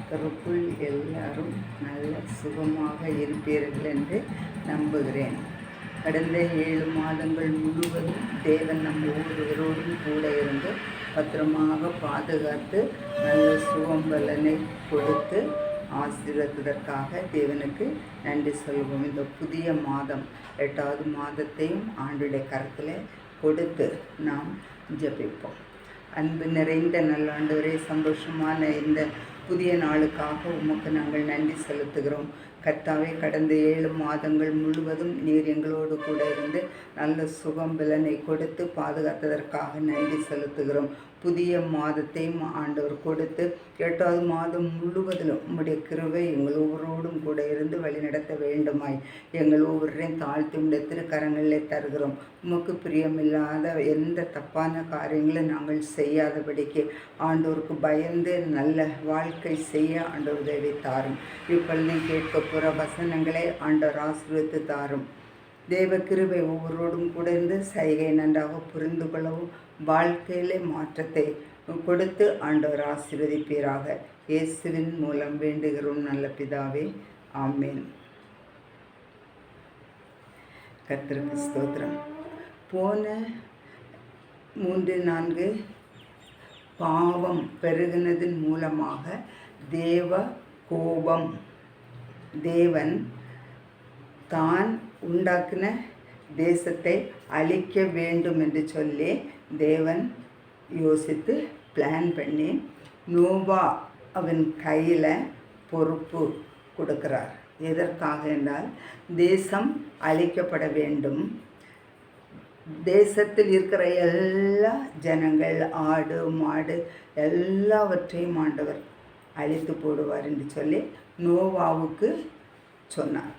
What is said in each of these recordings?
கர்த்தருக்குள் எல்லாரும் நல்ல சுகமாக இருப்பீர்கள் என்று நம்புகிறேன். கடந்த 7 மாதங்கள் முழுவதும் தேவன் நம்ம ஒவ்வொருவரோடும் கூட இருந்து பத்திரமாக பாதுகாத்து நல்ல சுகம் பலனை கொடுத்து ஆசீர்வதிப்பதற்காக தேவனுக்கு நன்றி சொல்வோம். இந்த புதிய மாதம் 8வது மாதத்தையும் ஆண்டுடைய கரத்தில் கொடுத்து நாம் ஜெபிப்போம். அன்பு நிறைந்த நல்லாண்டவரே, சந்தோஷமான இந்த புதிய நாளுக்காக உமக்கு நாங்கள் நன்றி செலுத்துகிறோம். கர்த்தாவே, கடந்த 7 மாதங்கள் முழுவதும் நீர் எங்களோடு கூட இருந்து நல்ல சுகம் பலனை கொடுத்து பாதுகாத்ததற்காக நன்றி செலுத்துகிறோம். புதிய மாதத்தையும் ஆண்டவர் கொடுத்து 8வது மாதம் முழுவதிலும் உம்முடைய கிருபை எங்கள் ஒவ்வொருவரோடும் கூட இருந்து வழிநடத்த வேண்டுமாய் எங்கள் ஒவ்வொருவரையும் தாழ்த்தி உடைய திருக்கரங்களிலே தருகிறோம். உமக்கு பிரியமில்லாத எந்த தப்பான காரியங்களை நாங்கள் செய்யாதபடிக்கு ஆண்டவருக்கு பயந்து நல்ல வாழ்க்கை செய்ய ஆண்டவர் உதவி தாரும். இப்பொழுது கேட்க போகிற வசனங்களை ஆண்டவர் ஆசீர்வதித்து தாரும். தேவ கிருபை ஒவ்வொருவரோடும் கூட இருந்து சைகை நன்றாக புரிந்து கொள்ளவும் வாழ்க்கையிலே மாற்றத்தை கொடுத்து ஆண்டவர் ஆசீர்வதிப்பீராக. இயேசுவின் மூலம் வேண்டுகிறோம் நல்ல பிதாவே, ஆமேன். கர்த்தருக்கு ஸ்தோத்திரம். போன 3-4 பாவம் பெருகினதன் மூலமாக தேவ கோபம், தேவன் தான் உண்டாக்கின தேசத்தை அழிக்க வேண்டும் என்று சொல்லி தேவன் யோசித்து பிளான் பண்ணி நோவா அவன் கையில் பொறுப்பு கொடுக்கிறார். எதற்காக என்றால் தேசம் அழிக்கப்பட வேண்டும். தேசத்தில் இருக்கிற எல்லா ஜனங்கள், ஆடு மாடு எல்லாவற்றையும் ஆண்டவர் அழித்து போடுவார் என்று சொல்லி நோவாவுக்கு சொன்னார்.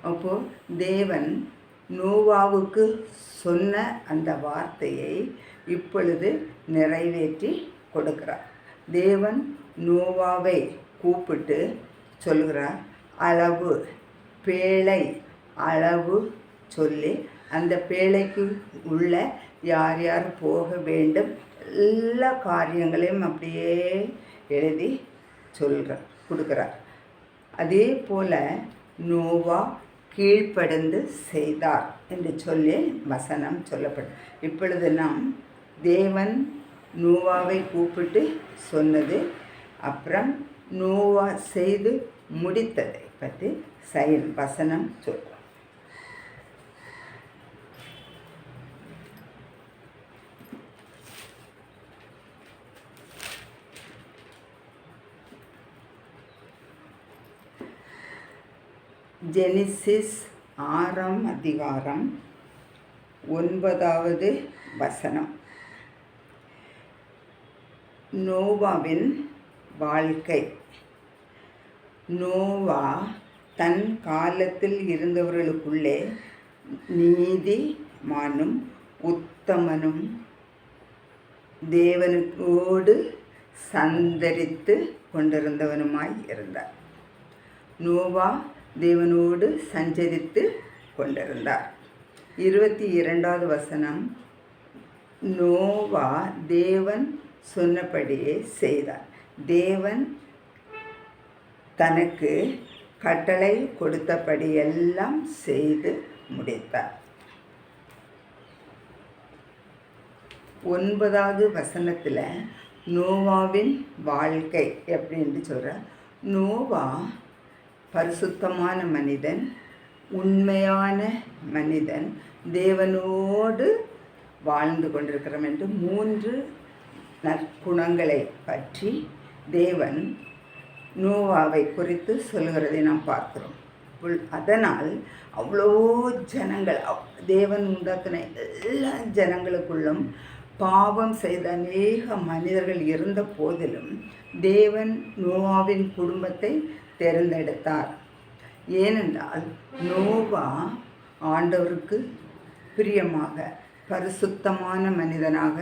அப்போது தேவன் நோவாவுக்கு சொன்ன அந்த வார்த்தையை இப்பொழுது நிறைவேற்றி கொடுக்கிறார். தேவன் நோவாவை கூப்பிட்டு சொல்கிறார், அளவு பேழை அளவு சொல்லி அந்த பேழைக்கு உள்ள யார் யார் போக வேண்டும் எல்லா காரியங்களையும் அப்படியே எழுதி கொடுக்கிறார். அதே போல் நோவா கீழ்ப்படிந்து செய்தார் என்று சொல்லி வசனம் சொல்லப்படும். இப்பொழுது நாம் தேவன் நோவாவை கூப்பிட்டு சொன்னது, அப்புறம் நோவா செய்து முடித்ததை பற்றி வசனம் சொல்கிறோம். ஜெனிசிஸ் 6ஆம் அதிகாரம் 9வது வசனம். நோவாவின் வாழ்க்கை. நோவா தன் காலத்தில் இருந்தவர்களுக்குள்ளே நீதிமானும் உத்தமனும் தேவனுக்கோடு சந்தரித்து கொண்டிருந்தவனுமாய் இருந்தார். நோவா தேவனோடு சஞ்சரித்து கொண்டிருந்தார். 22வது வசனம். நோவா தேவன் சொன்னபடியே செய்தார். தேவன் தனக்கு கட்டளை கொடுத்தபடி எல்லாம் செய்து முடித்தார். 9வது வசனத்தில் நோவாவின் வாழ்க்கை எப்படின்னு சொல்கிறார். நோவா பரிசுத்தமான மனிதன், உண்மையான மனிதன், தேவனோடு வாழ்ந்து கொண்டிருக்கிறோம் என்று 3 நற்குணங்களை பற்றி தேவன் நோவாவை குறித்து சொல்கிறதை நாம் பார்க்கிறோம். அதனால் அவ்வளோ ஜனங்கள், தேவன் உண்டாக்கின எல்லா ஜனங்களுக்குள்ளும் பாவம் செய்த அநேக மனிதர்கள் இருந்த போதிலும் தேவன் நோவாவின் குடும்பத்தை தேர்ந்தெடுத்தார். ஏனென்றால் நோவா ஆண்டவருக்கு பிரியமாக, பரிசுத்தமான மனிதனாக,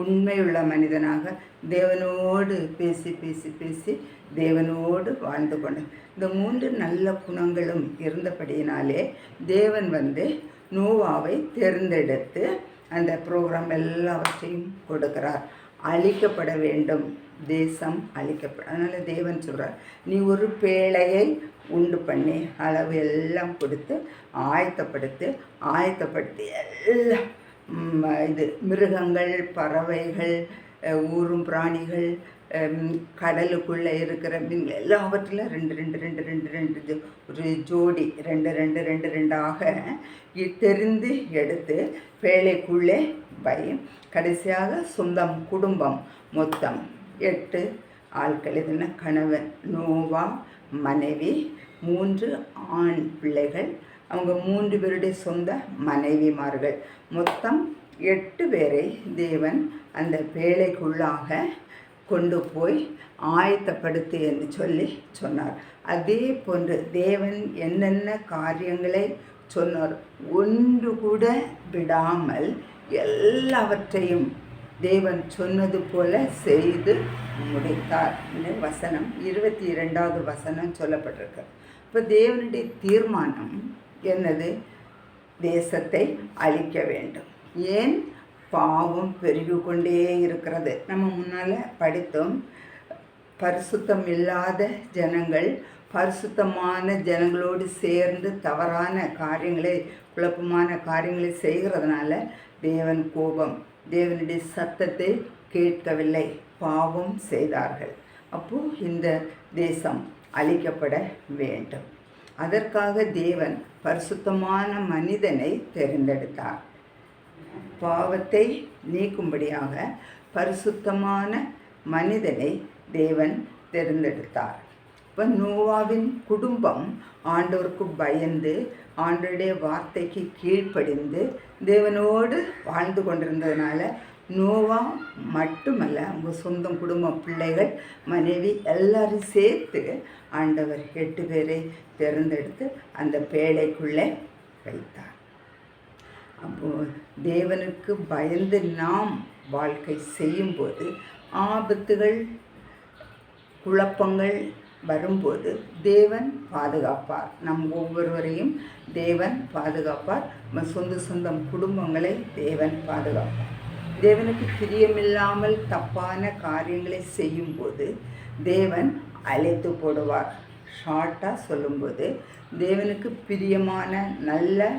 உண்மையுள்ள மனிதனாக, தேவனோடு பேசி பேசி பேசி தேவனோடு வாழ்ந்து கொண்டு இந்த 3 நல்ல குணங்களும் இருந்தபடியினாலே தேவன் நோவாவை தேர்ந்தெடுத்து அந்த ப்ரோக்ராம் எல்லாவற்றையும் கொடுக்கிறார். அழிக்கப்பட வேண்டும், தேசம் அதனால் தேவன் சொல்கிறார், நீ ஒரு பேழையை உண்டு பண்ணி அளவு எல்லாம் கொடுத்து ஆயத்தப்படுத்தி எல்லாம் இது மிருகங்கள், பறவைகள், ஊரும் பிராணிகள், கடலுக்குள்ளே இருக்கிற மீன்கள் எல்லாவற்றிலும் ரெண்டு ஒரு ஜோடி ரெண்டாக தெரிந்து எடுத்து பேழைக்குள்ளே கடைசியாக சொந்தம் குடும்பம் மொத்தம் 8 ஆட்கள். இதுன்னா கணவன், நோவா, மனைவி, 3 ஆண் பிள்ளைகள், அவங்க 3 பேருடைய சொந்த மனைவிமார்கள், மொத்தம் 8 பேரை தேவன் அந்த பேழைக்குள்ளாக கொண்டு போய் ஆயத்தப்படுத்து என்று சொன்னார். அதே போன்று தேவன் என்னென்ன காரியங்களை சொன்னார் ஒன்று கூட விடாமல் எல்லாவற்றையும் தேவன் சொன்னது போல செய்து முடித்தார். வசனம் 22வது வசனம் சொல்லப்பட்டிருக்கு. இப்போ தேவனுடைய தீர்மானம் என்னது? தேசத்தை அழிக்க வேண்டும். ஏன்? பாவம் பெருகி கொண்டே இருக்கிறது. நம்ம முன்னால் படித்தோம், பரிசுத்தம் இல்லாத ஜனங்கள் பரிசுத்தமான ஜனங்களோடு சேர்ந்து தவறான காரியங்களை, குழப்பமான காரியங்களை செய்கிறதுனால தேவன் கோபம், தேவனுடைய சத்தத்தை கேட்கவில்லை, பாவம் செய்தார்கள். அப்போது இந்த தேசம் அழிக்கப்பட வேண்டும். அதற்காக தேவன் பரிசுத்தமான மனிதனை தேர்ந்தெடுத்தார். பாவத்தை நீக்கும்படியாக பரிசுத்தமான மனிதனை தேவன் தேர்ந்தெடுத்தார். இப்போ நோவாவின் குடும்பம் ஆண்டவருக்கு பயந்து, ஆண்டவருடைய வார்த்தைக்கு கீழ்ப்படிந்து தேவனோடு வாழ்ந்து கொண்டிருந்ததுனால நோவா மட்டுமல்ல, அவங்க சொந்தம் குடும்பம், பிள்ளைகள், மனைவி எல்லாரும் சேர்த்து ஆண்டவர் 8 பேரை தேர்ந்தெடுத்து அந்த பேழைக்குள்ளே வைத்தார். அப்போது தேவனுக்கு பயந்து நாம் வாழ்க்கை செய்யும்போது ஆபத்துகள், குழப்பங்கள் வரும்போது தேவன் பாதுகாப்பார். நம் ஒவ்வொருவரையும் தேவன் பாதுகாப்பார். நம்ம சொந்தம் குடும்பங்களை தேவன் பாதுகாப்பார். தேவனுக்கு பிரியமில்லாமல் தப்பான காரியங்களை செய்யும்போது தேவன் அழைத்து போடுவார். ஷார்ட்டாக சொல்லும்போது, தேவனுக்கு பிரியமான நல்ல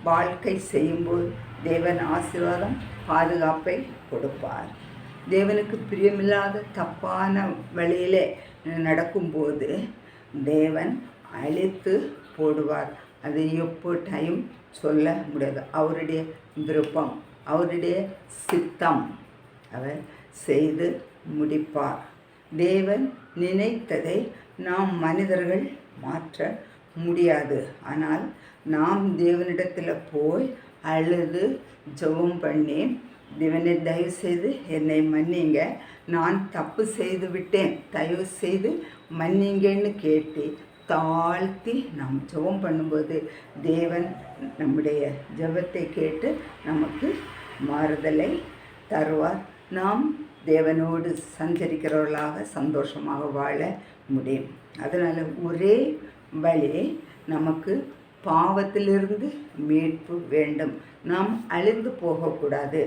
வாழ்க்கை செய்யும்போது தேவன் ஆசீர்வாதம், பாதுகாப்பை கொடுப்பார். தேவனுக்கு பிரியமில்லாத தப்பான வழியிலே நடக்கும்போது தேவன் அழித்து போடுவார். அது எப்போ டைம் சொல்ல முடியாது. அவருடைய விருப்பம், அவருடைய சித்தம் அவர் செய்து முடிப்பார். தேவன் நினைத்ததை நாம் மனிதர்கள் மாற்ற முடியாது. ஆனால் நாம் தேவனிடத்தில் போய் அழுது ஜெபம் பண்ணி, தேவனை தயவு செய்து என்னை மன்னிங்க, நான் தப்பு செய்து விட்டேன், தயவு செய்து மன்னிங்கன்னு கேட்டு தாழ்த்தி நாம் ஜெபம் பண்ணும்போது தேவன் நம்முடைய ஜெபத்தை கேட்டு நமக்கு மாறுதலை தருவார். நாம் தேவனோடு சஞ்சரிக்கிறவர்களாக சந்தோஷமாக வாழ முடியும். அதனால் ஒரே வழி, நமக்கு பாவத்திலிருந்து மீட்பு வேண்டும். நாம் அழிந்து போகக்கூடாது,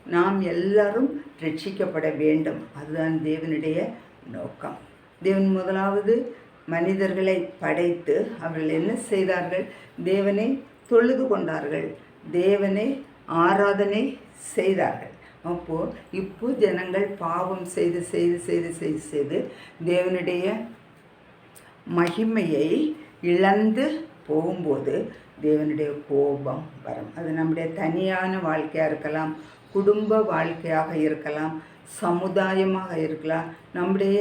நாம் எல்லாரும் ரட்சிக்கப்பட வேண்டும். அதுதான் தேவனுடைய நோக்கம். தேவன் முதலாவது மனிதர்களை படைத்து அவர்கள் என்ன செய்தார்கள்? தேவனை தொழுது கொண்டார்கள், தேவனை ஆராதனை செய்தார்கள். அப்போது இப்போ ஜனங்கள் பாவம் செய்து செய்து செய்து செய்து செய்து தேவனுடைய மகிமையை இழந்து போகும்போது தேவனுடைய கோபம் வரும். அது நம்முடைய தனியான வாழ்க்கையாக இருக்கலாம், குடும்ப வாழ்க்கையாக இருக்கலாம், சமுதாயமாக இருக்கலாம், நம்முடைய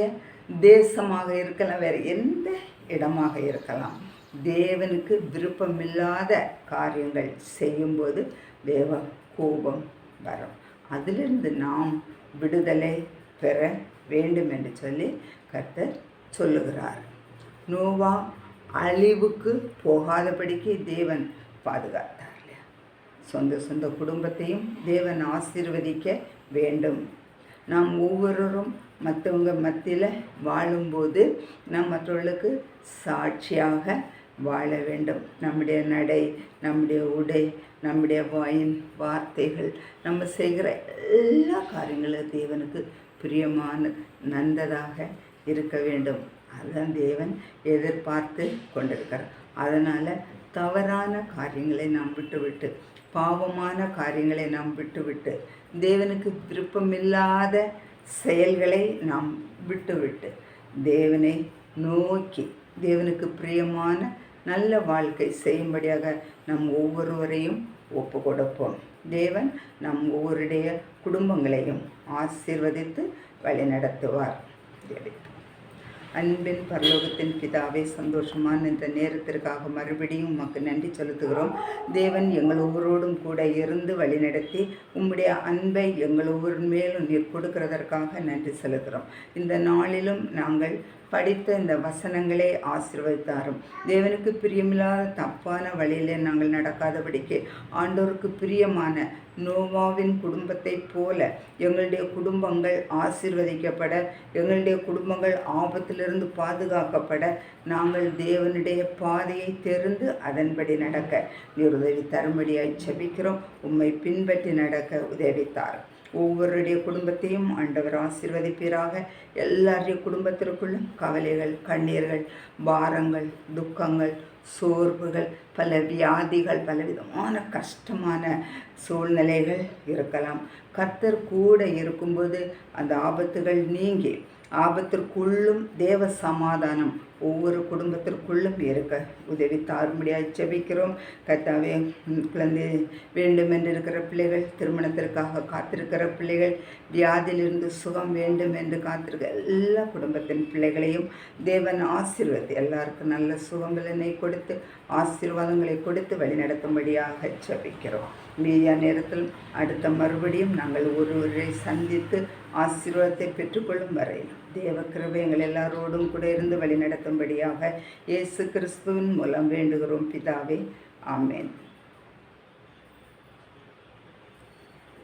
தேசமாக இருக்கலாம், வேறு எந்த இடமாக இருக்கலாம். தேவனுக்கு விருப்பமில்லாத காரியங்கள் செய்யும்போது தேவ கோபம் வரும். அதிலிருந்து நாம் விடுதலை பெற வேண்டும் என்று சொல்லி கர்த்தர் சொல்லுகிறார். நோவா அழிவுக்கு போகாதபடிக்கு தேவன் பாதுகாத்தார். சொந்த குடும்பத்தையும் தேவன் ஆசீர்வதிக்க வேண்டும். நாம் ஒவ்வொருவரும் மற்றவங்க மத்தியில் வாழும்போது நாம் மற்றவர்களுக்கு சாட்சியாக வாழ வேண்டும். நம்முடைய நடை, நம்முடைய உடை, நம்முடைய வார்த்தைகள், நம்ம செய்கிற எல்லா காரியங்களும் தேவனுக்கு பிரியமான நந்ததாக இருக்க வேண்டும். அதுதான் தேவன் எதிர்பார்த்து கொண்டிருக்கிறார். அதனால் தவறான காரியங்களை நாம் விட்டுவிட்டு, பாவமான காரியங்களை நாம் விட்டுவிட்டு, தேவனுக்கு விருப்பமில்லாத செயல்களை நாம் விட்டுவிட்டு, தேவனை நோக்கி தேவனுக்கு பிரியமான நல்ல வாழ்க்கை செய்யும்படியாக நம் ஒவ்வொருவரையும் ஒப்பு கொடுப்போம். தேவன் நம் ஒவ்வொருடைய குடும்பங்களையும் ஆசீர்வதித்து வழிநடத்துவார். அன்பின் பரலோகத்தின் பிதாவே, சந்தோஷமான இந்த நேரத்திற்காக மறுபடியும் உமக்கு நன்றி செலுத்துகிறோம். தேவன் எங்கள் ஒவ்வொருவரோடும் கூட இருந்து வழிநடத்தி உம்முடைய அன்பை எங்கள் ஒவ்வொரு மேலும் நீர் கொடுக்கிறதற்காக நன்றி செலுத்துகிறோம். இந்த நாளிலும் நாங்கள் படித்த இந்த வசனங்களே ஆசீர்வதித்தாரும். தேவனுக்கு பிரியமில்லாத தப்பான வழியிலே நாங்கள் நடக்காதபடிக்கு ஆண்டவருக்கு பிரியமான நோவாவின் குடும்பத்தை போல எங்களுடைய குடும்பங்கள் ஆசீர்வதிக்கப்பட, எங்களுடைய குடும்பங்கள் ஆபத்திலிருந்து பாதுகாக்கப்பட நாங்கள் தேவனுடைய பாதையை தெரிந்து அதன்படி நடக்க நீர் உதவி தரும்படியாய் ஜெபிக்கிறோம். உம்மை பின்பற்றி நடக்க உதவித்தார். ஒவ்வொருடைய குடும்பத்தையும் ஆண்டவர் ஆசீர்வதிப்பீராக. எல்லாருடைய குடும்பத்திற்குள்ளும் கவலைகள், கண்ணீர்கள், பாரங்கள், துக்கங்கள், சோர்வுகள், பல வியாதிகள், பலவிதமான கஷ்டமான சூழ்நிலைகள் இருக்கலாம். கர்த்தர் கூட இருக்கும்போது அந்த ஆபத்துகள் நீங்கி ஆபத்திற்குள்ளும் தேவ சமாதானம் ஒவ்வொரு குடும்பத்திற்குள்ளும் இருக்க உதவி தாரும்படியாக ஜெபிக்கிறோம். கர்த்தாவே, குழந்தை வேண்டும் என்று இருக்கிற பிள்ளைகள், திருமணத்திற்காக காத்திருக்கிற பிள்ளைகள், வியாதியிலிருந்து சுகம் வேண்டும் என்று காத்திருக்க எல்லா குடும்பத்தின் பிள்ளைகளையும் தேவன் ஆசீர்வதி எல்லாருக்கும் நல்ல சுகங்களை கொடுத்து ஆசீர்வாதங்களை கொடுத்து வழிநடத்தும்படியாக ஜெபிக்கிறோம். மீதியா நேரத்தில் அடுத்த மறுபடியும் நாங்கள் ஒருவரை சந்தித்து ஆசீர்வாதத்தை பெற்றுக்கொள்ளும் வரையில் தேவ கிருபை எங்கள் எல்லாரோடும் கூட இருந்து வழி நடத்தும்படியாக இயேசு கிறிஸ்துவின் மூலம் வேண்டுகிறோம் பிதாவே, ஆமேன்.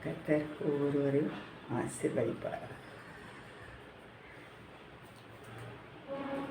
கர்த்தர் ஒவ்வொருவரையும் ஆசீர்வதிப்பார்.